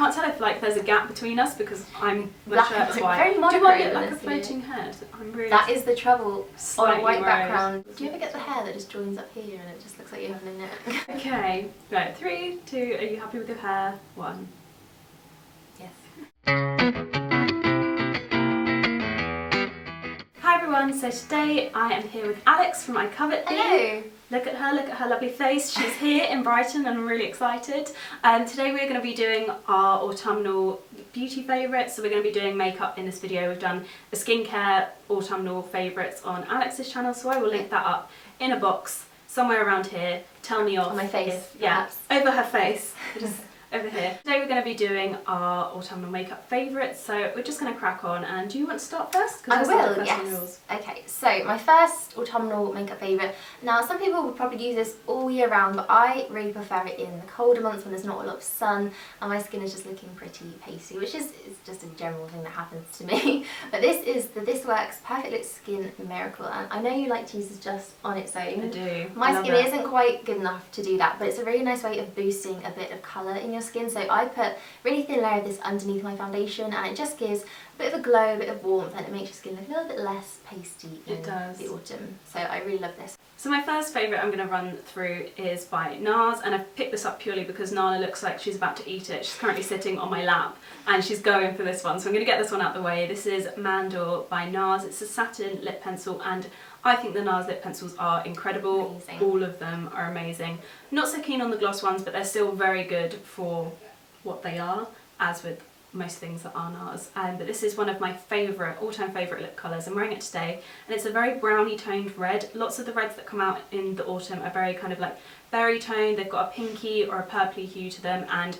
can't tell if like there's a gap between us because my shirt's white. Very Do I monochrome look like a floating head? I'm really. That is the trouble on a white worried. background. Do you ever get the hair that just joins up here and it just looks like you have no neck? Okay, right, 3, 2, are you happy with your hair? 1. Yes. Hi everyone, so today I am here with Alex from I Covet Thee. Hello! Look at her lovely face. She's here in Brighton and I'm really excited. Today we're going to be doing our autumnal beauty favourites. So we're going to be doing makeup in this video. We've done the skincare autumnal favourites on Alex's channel, so I will link that up in a box somewhere around here. Tell me off. On my face, Yeah, over her face. Just over here. Today we're going to be doing our autumnal makeup favourites, so we're just going to crack on. And do you want to start first? I will, yes. Okay, so my first autumnal makeup favourite. Now some people would probably use this all year round, but I really prefer it in the colder months when there's not a lot of sun and my skin is just looking pretty pasty, which is just a general thing that happens to me. But this is the This Works Perfect Lip Skin Miracle, and I know you like to use this just on its own. I do. My skin isn't quite good enough to do that, but it's a really nice way of boosting a bit of colour in your skin. So I put a really thin layer of this underneath my foundation and it just gives a bit of a glow, a bit of warmth, and it makes your skin look a little bit less pasty in the autumn. So I really love this. So my first favourite I'm going to run through is by Nars, and I've picked this up purely because Nala looks like she's about to eat it. She's currently sitting on my lap and she's going for this one, so I'm going to get this one out of the way. This is Mandore by Nars. It's a satin lip pencil and I think the Nars lip pencils are incredible. Amazing. All of them are amazing. Not so keen on the gloss ones, but they're still very good for what they are, as with most things that are Nars. But this is one of my favourite, all-time favourite lip colours. I'm wearing it today and it's a very browny toned red. Lots of the reds that come out in the autumn are very kind of like berry toned. They've got a pinky or a purpley hue to them, and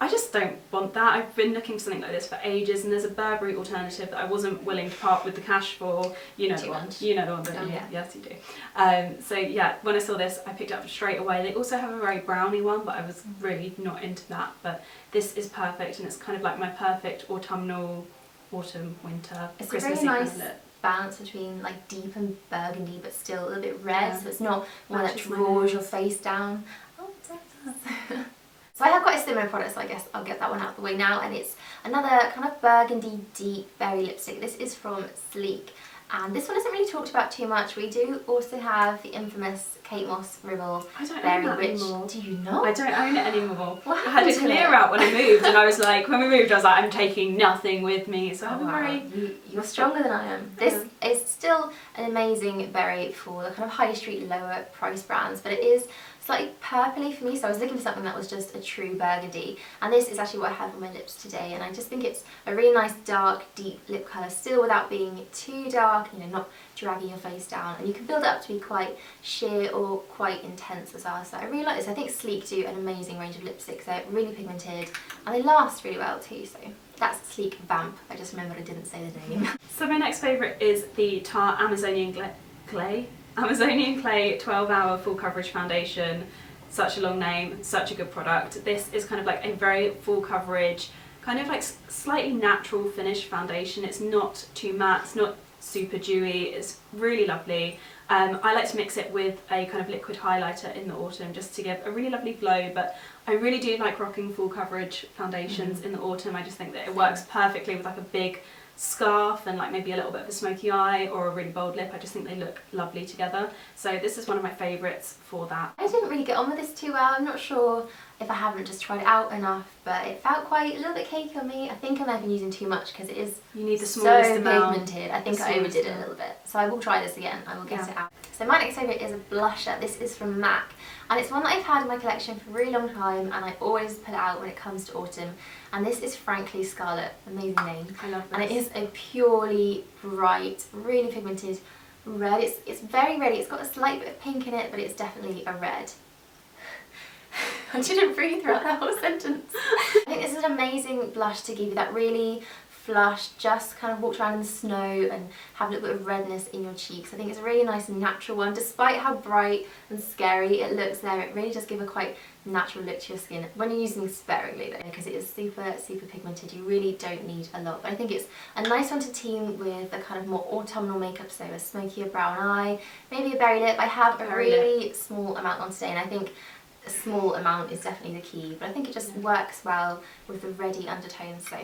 I just don't want that. I've been looking for something like this for ages, and there's a Burberry alternative that I wasn't willing to part with the cash for. You know the one. You know the one, don't you? Yeah. Yes, you do. So yeah, when I saw this, I picked it up straight away. They also have a very browny one, but I was really not into that. But this is perfect, and it's kind of like my perfect autumnal, autumn, winter, it's Christmassy a very nice kind of lip. Balance between like deep and burgundy, but still a little bit red. Yeah. So it's not one that Matches my draws nose. your face down. Oh, it does. So I have quite a similar product, so I guess I'll get that one out of the way now, and it's another kind of burgundy deep berry lipstick. This is from Sleek, and this one isn't really talked about too much. We do also have the infamous Kate Moss Rimmel Berry, which anymore. do you not? I don't own it anymore. What I had happened to to clear it? out when I moved, and I was like, when we moved, I was like, I'm taking nothing with me, so I'm very. You're stronger than I am. This is still an amazing berry for the kind of high street, lower price brands, but it is slightly purpley for me, so I was looking for something that was just a true burgundy, and this is actually what I have on my lips today, and I just think it's a really nice dark deep lip colour, still without being too dark, you know, not dragging your face down, and you can build it up to be quite sheer or quite intense as well. So I really like this. I think Sleek do an amazing range of lipsticks. They're really pigmented and they last really well too, so that's Sleek Vamp. I just remembered I didn't say the name. So my next favourite is the Tarte Amazonian Clay 12-hour full coverage foundation. Such a long name, such a good product. This is kind of like a very full coverage, kind of like slightly natural finish foundation. It's not too matte, it's not super dewy, it's really lovely. I like to mix it with a kind of liquid highlighter in the autumn just to give a really lovely glow, but I really do like rocking full coverage foundations in the autumn. I just think that it works perfectly with like a big scarf and like maybe a little bit of a smoky eye or a really bold lip. I just think they look lovely together. So this is one of my favourites for that. I didn't really get on with this too well. I'm not sure if I haven't just tried it out enough, but it felt quite a little bit cakey on me. I think I might have been using too much because it is You need the smallest so amount. pigmented. I think I overdid it a little bit. So I will try this again. I will get it out. So my next favourite is a blusher. This is from MAC, and it's one that I've had in my collection for a really long time, and I always put it out when it comes to autumn. And this is Frankly Scarlet. Amazing name. I love this. And it is a purely bright, really pigmented red. It's very reddy. It's got a slight bit of pink in it, but it's definitely a red. I didn't breathe throughout that whole sentence. I think this is an amazing blush to give you that really flush, just kind of walk around in the snow and have a little bit of redness in your cheeks. I think it's a really nice and natural one. Despite how bright and scary it looks there, it really does give a quite natural look to your skin when you're using it sparingly though, because it is super pigmented. You really don't need a lot, but I think it's a nice one to team with a kind of more autumnal makeup, so a smokier brown eye, maybe a berry lip. I have a really small amount on today, and I think a small amount is definitely the key, but I think it just works well with the reddy undertones, so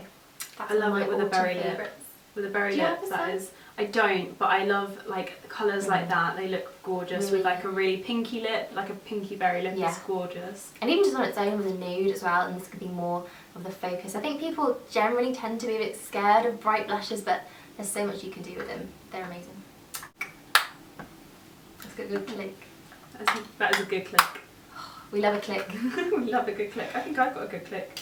that's I love one it of my with a berry favourites. lip. With a berry Do you lip, have that this is. I don't, but I love like colours like that. They look gorgeous with like a really pinky lip, like a pinky berry lip is gorgeous. And even just on its own with a nude as well, and this could be more of the focus. I think people generally tend to be a bit scared of bright blushes, but there's so much you can do with them. They're amazing. Let's get a good click. That is a good click. We love a click. We love a good click. I think I've got a good click.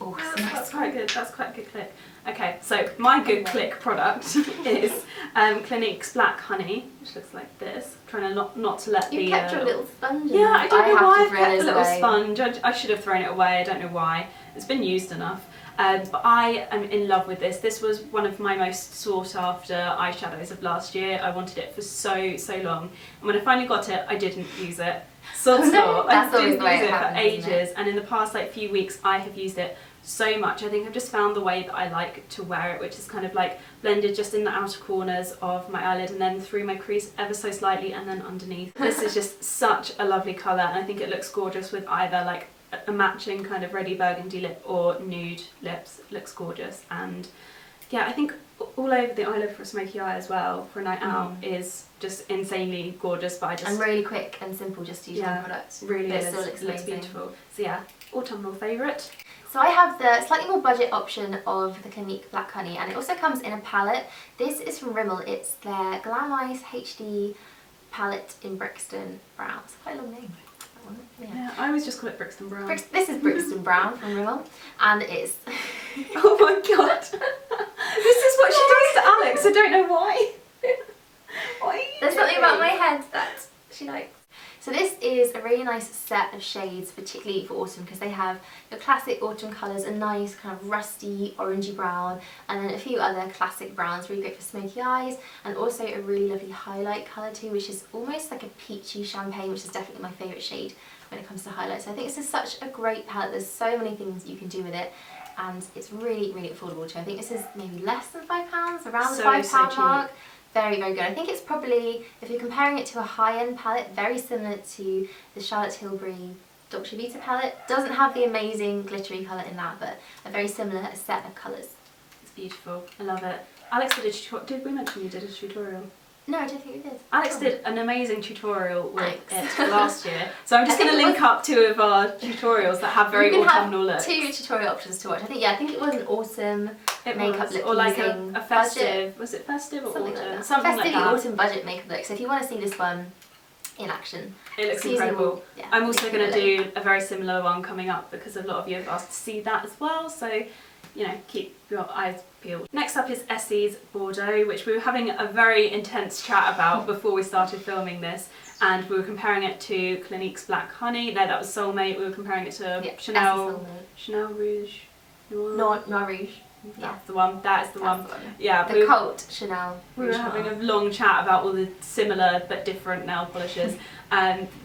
Oh, that's quite good. That's quite a good click. Okay, so my good click product is Clinique's Black Honey, which looks like this. I'm trying to not to let you kept your little sponge. Yeah, I don't know why I've kept the little away. sponge. I should have thrown it away. I don't know why. It's been used enough. But I am in love with this. This was one of my most sought after eyeshadows of last year. I wanted it for so long, and when I finally got it, I didn't use it. I didn't use it for ages, and in the past like few weeks I have used it so much. I think I've just found the way that I like to wear it, which is kind of like blended just in the outer corners of my eyelid and then through my crease ever so slightly and then underneath. This is just such a lovely colour, and I think it looks gorgeous with either like a matching kind of reddy burgundy lip or nude lips. It looks gorgeous, and yeah, I think all over the eyelid for a smoky eye as well for a night out is just insanely gorgeous. But and really quick and simple just to use one product. Really but is. Still looks looks beautiful. So yeah, autumnal favourite. So I have the slightly more budget option of the Clinique Black Honey, and it also comes in a palette. This is from Rimmel. It's their Glam Eyes HD palette in Brixton Brown. It's quite a long name. Yeah, I always just call it Brixton Brown. This is Brixton Brown from Rimmel, and it's... Oh my god! This is what she does to Alex, I don't know why. What are you There's doing? something about my head that she likes. So this is a really nice set of shades, particularly for autumn, because they have your classic autumn colours, a nice kind of rusty orangey brown, and then a few other classic browns, really great for smoky eyes, and also a really lovely highlight colour too, which is almost like a peachy champagne, which is definitely my favourite shade when it comes to highlights. So I think this is such a great palette. There's so many things you can do with it, and it's really affordable too. I think this is maybe less than £5, around the £5 mark. Very good. I think it's probably, if you're comparing it to a high-end palette, very similar to the Charlotte Tilbury Dolce Vita palette. Doesn't have the amazing glittery colour in that, but a very similar set of colours. It's beautiful. I love it. Alex did a tutorial. Did we mention you did a tutorial? No, I don't think we did. Alex did an amazing tutorial with it last year. So I'm just going to link up two of our tutorials that have very autumnal looks. Two tutorial options to watch. I think it was an autumn makeup look, or like a festive. Budget. Was it festive or Something autumn? like that. Something festive like that. autumn budget makeup look. So if you want to see this one in action, it looks Suzie incredible. Yeah, I'm also going to do a very similar one coming up because a lot of you have asked to see that as well. So, you know, keep your eyes peeled. Next up is Essie's Bordeux, which we were having a very intense chat about before we started filming this, and we were comparing it to Clinique's Black Honey. No, that was Soulmate. We were comparing it to Chanel Rouge Noir Rouge. That's the one. That is the one. Yeah, the cult Chanel. We were having a long chat about all the similar but different nail polishes.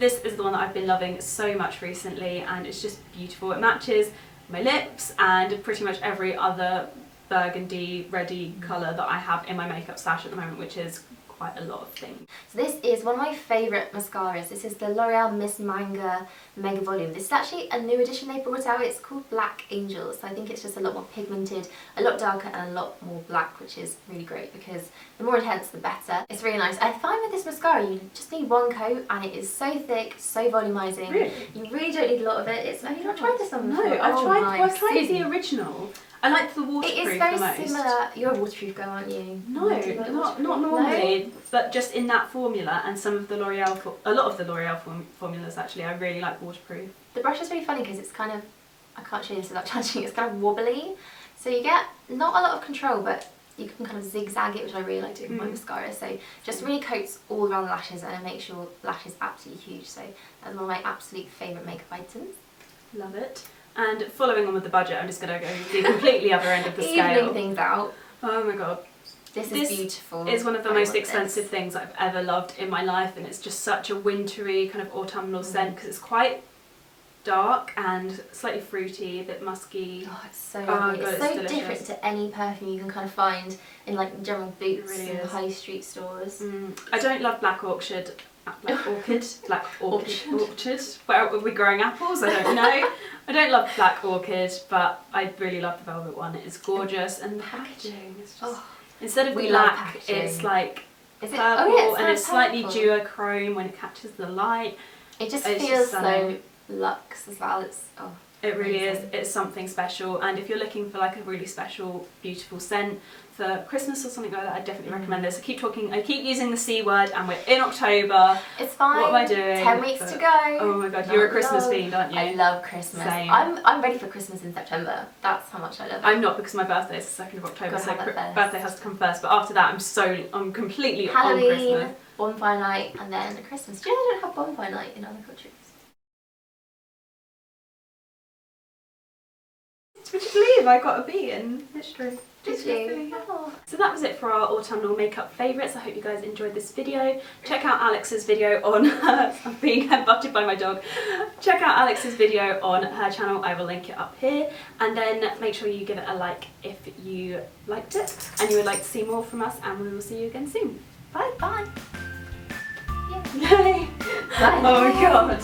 This is the one that I've been loving so much recently, and it's just beautiful. It matches my lips and pretty much every other burgundy, reddy colour that I have in my makeup stash at the moment, which is quite a lot of things. So this is one of my favourite mascaras. This is the L'Oreal Miss Manga Mega Volume. This is actually a new edition they brought out. It's called Black Angel. So I think it's just a lot more pigmented, a lot darker and a lot more black, which is really great because the more intense the better. It's really nice. I find with this mascara you just need one coat and it is so thick, so volumizing. Really? You really don't need a lot of it. Have you not tried this one before? No, I've tried the original. I like the waterproof It is very the most. similar. You're a waterproof girl, aren't you? No, not normally, but just in that formula and some of the L'Oreal, a lot of the L'Oreal formulas actually, I really like waterproof. The brush is really funny because it's kind of, I can't show you this without touching it, it's kind of wobbly. So you get not a lot of control, but you can kind of zigzag it, which I really like doing with my mascara. So just really coats all around the lashes and it makes your lashes absolutely huge. So that's one of my absolute favourite makeup items. Love it. And following on with the budget, I'm just going to go the completely other end of the scale. Evening things out. Oh my god. This is beautiful. It's one of the most expensive things I've ever loved in my life, and it's just such a wintry kind of autumnal scent because it's quite dark and slightly fruity, a bit musky. Oh, it's so Oh lovely. God, it's so delicious. different to any perfume you can kind of find in like general Boots really and is. high street stores. I don't love black orchid. Where are we growing apples? I don't know. I don't love black orchid, but I really love the velvet one. It's gorgeous, and the packaging is just instead of black, it's like purple, and it's slightly duochrome when it catches the light. It just feels so luxe as well. It really is. It's something special, and if you're looking for like a really special, beautiful scent for Christmas or something like that, I definitely recommend this. I keep using the C word, and we're in October. It's fine. What am I doing? 10 weeks to go. Oh my God, you're a Christmas fiend, aren't you? I love Christmas. Same. I'm ready for Christmas in September. That's how much I love it. I'm not, because my birthday is the 2nd of October, so birthday has to come first. But after that, I'm completely Halloween, on Christmas. bonfire night, and then Christmas. Do you know I don't have bonfire night in other countries? Would you believe I got a B in history? Did you? Oh. So that was it for our autumnal makeup favourites. I hope you guys enjoyed this video. Check out Alix's video on I'm being butted by my dog. Check out Alix's video on her channel. I will link it up here. And then make sure you give it a like if you liked it and you would like to see more from us, and we will see you again soon. Bye. Bye. Yay. Bye. Oh my God.